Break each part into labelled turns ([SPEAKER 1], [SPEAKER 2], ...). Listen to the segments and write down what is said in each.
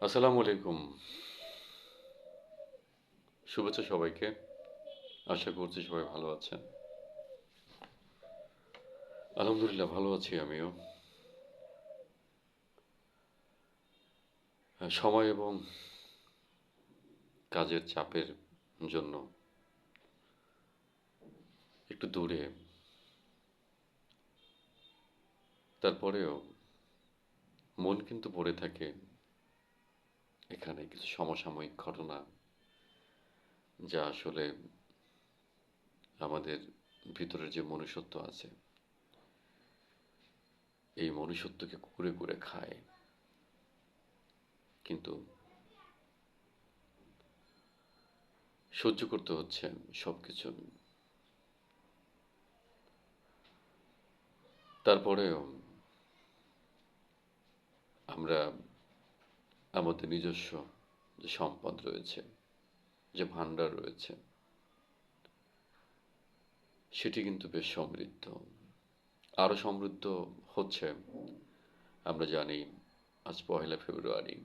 [SPEAKER 1] আসসালামু আলাইকুম। শুভেচ্ছা সবাইকে। আশা করছি সবাই ভালো আছেন। আলহামদুলিল্লাহ ভালো আছি আমিও। সময় এবং কাজের চাপের জন্য একটু দূরে। তারপরেও মন কিন্তু পড়ে থাকে এখানে কিছু সমসাময়িক ঘটনা, যা আসলে আমাদের ভিতরের যে মনুষ্যত্ব আছে, এই মনুষ্যত্বকে কুরে কুরে খায়। কিন্তু সহ্য করতে হচ্ছে সবকিছু। তারপরেও আমরা আমাদের নিজস্ব যে সম্পদ রয়েছে, যে ভান্ডার রয়েছে, সেটি কিন্তু বেশ সমৃদ্ধ। আরো সমৃদ্ধ হচ্ছে। আমরা জানি আজ ১লা ফেব্রুয়ারি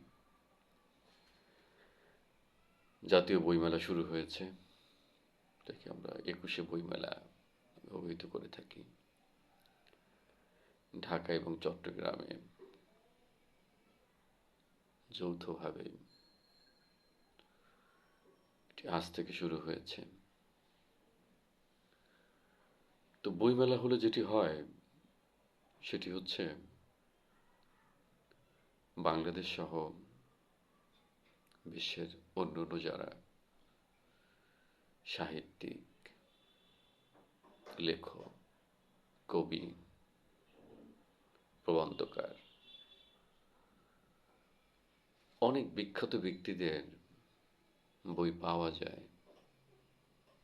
[SPEAKER 1] জাতীয় বইমেলা শুরু হয়েছে। এটাকে আমরা ২১শে বইমেলা অভিহিত করে থাকি। ঢাকা এবং চট্টগ্রামে যৌথভাবে এটি আজ থেকে শুরু হয়েছে। তো বইমেলা হলে যেটি হয় সেটি হচ্ছে বাংলাদেশ সহ বিশ্বের অন্যান্য যারা সাহিত্যিক, লেখক, কবি, প্রবন্ধকার, অনেক বিখ্যাত ব্যক্তিদের বই পাওয়া যায়।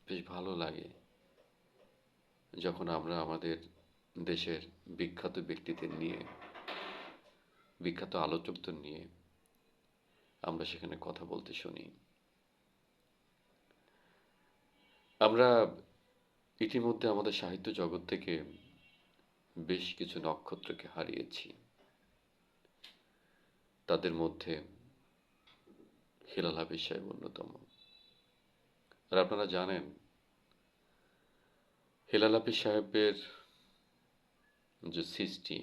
[SPEAKER 1] বেশ ভালো লাগে যখন আমরা আমাদের দেশের বিখ্যাত ব্যক্তিদের নিয়ে, বিখ্যাত আলোচকদের নিয়ে আমরা সেখানে কথা বলতে শুনি। আমরা ইতিমধ্যে আমাদের সাহিত্য জগৎ থেকে বেশ কিছু নক্ষত্রকে হারিয়েছি। তাদের মধ্যে হেলাল হাফিজ সাহেব অন্যতম। আর আপনারা জানেন হেলাল হাফিজ সাহেবের যে সৃষ্টি,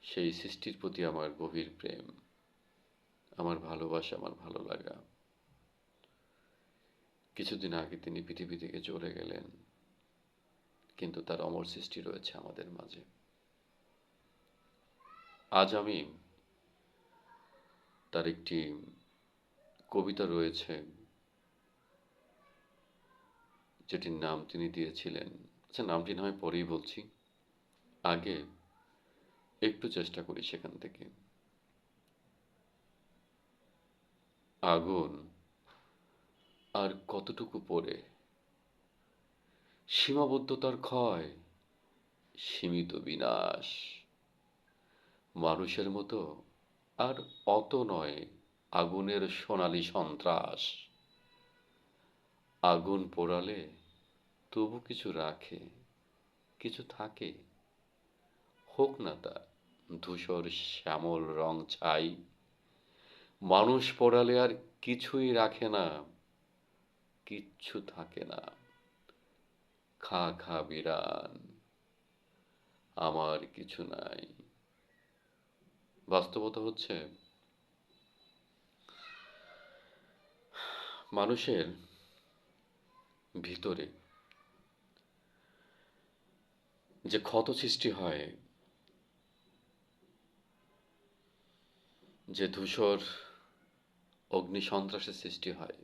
[SPEAKER 1] সেই সৃষ্টির প্রতি আমার গভীর প্রেম, আমার ভালোবাসা, আমার ভালো লাগা। কিছুদিন আগে তিনি পৃথিবী থেকে চলে গেলেন, কিন্তু তার অমর সৃষ্টি রয়েছে আমাদের মাঝে। আজ আমি তার একটি কবিতা রয়েছে, যেটির নাম তিনি দিয়েছিলেন। আচ্ছা, নামটি না হয় পরেই বলছি, আগে একটু চেষ্টা করি সেখান থেকে। আগুন আর কতটুকু পড়ে, সীমাবদ্ধতার ক্ষয়, সীমিত বিনাশ, মানুষের মতো আর অত নয়, আগুনের সোনালি সন্ত্রাস। আগুন পোড়ালে তবু কিছু রাখে, কিছু থাকে, হোক না তা ধূসর শ্যামল রং ছাই। মানুষ পোড়ালে আর কিছুই রাখে না, কিচ্ছু থাকে না। খা খা বিরান, আমার কিছু নাই। বাস্তবতা হচ্ছে মানুষের ভিতরে যে ক্ষত সৃষ্টি হয়, যে ধূসর অগ্নি সন্ত্রাসের সৃষ্টি হয়,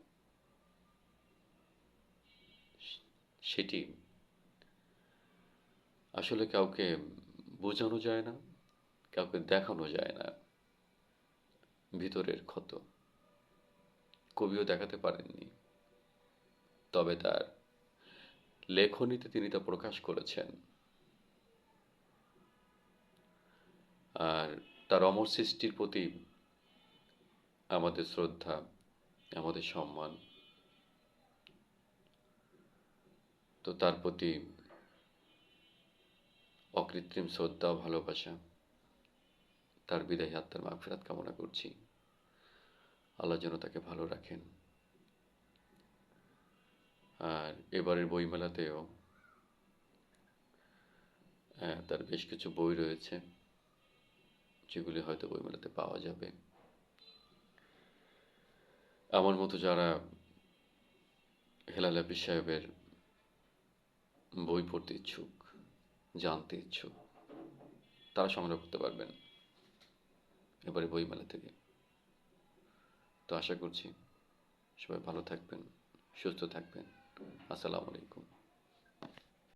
[SPEAKER 1] সেটি আসলে কাউকে বোঝানো যায় না, কাউকে দেখানো যায় না। ভিতরের ক্ষত কবিও দেখাতে পারেননি, তবে তার লেখনীতে তিনি তা প্রকাশ করেছেন। আর তার অমর সৃষ্টির প্রতি আমাদের শ্রদ্ধা, আমাদের সম্মান, তো তার প্রতি অকৃত্রিম শ্রদ্ধা ও ভালোবাসা। তার বিদায়ী আত্মার মাগফিরাত কামনা করছি। আল্লাহ যেন তাকে ভালো রাখেন। আর এবারের বইমেলাতেও তার বেশ কিছু বই রয়েছে যেগুলি হয়তো বইমেলাতে পাওয়া যাবে। আমার মতো যারা হেলাল হাফিজ সাহেবের বই পড়তে ইচ্ছুক, জানতে ইচ্ছুক, তারা সংগ্রহ করতে পারবেন এবারে বইমেলা থেকে। তো আশা করছি সবাই ভালো থাকবেন, সুস্থ থাকবেন। আসসালামু আলাইকুম।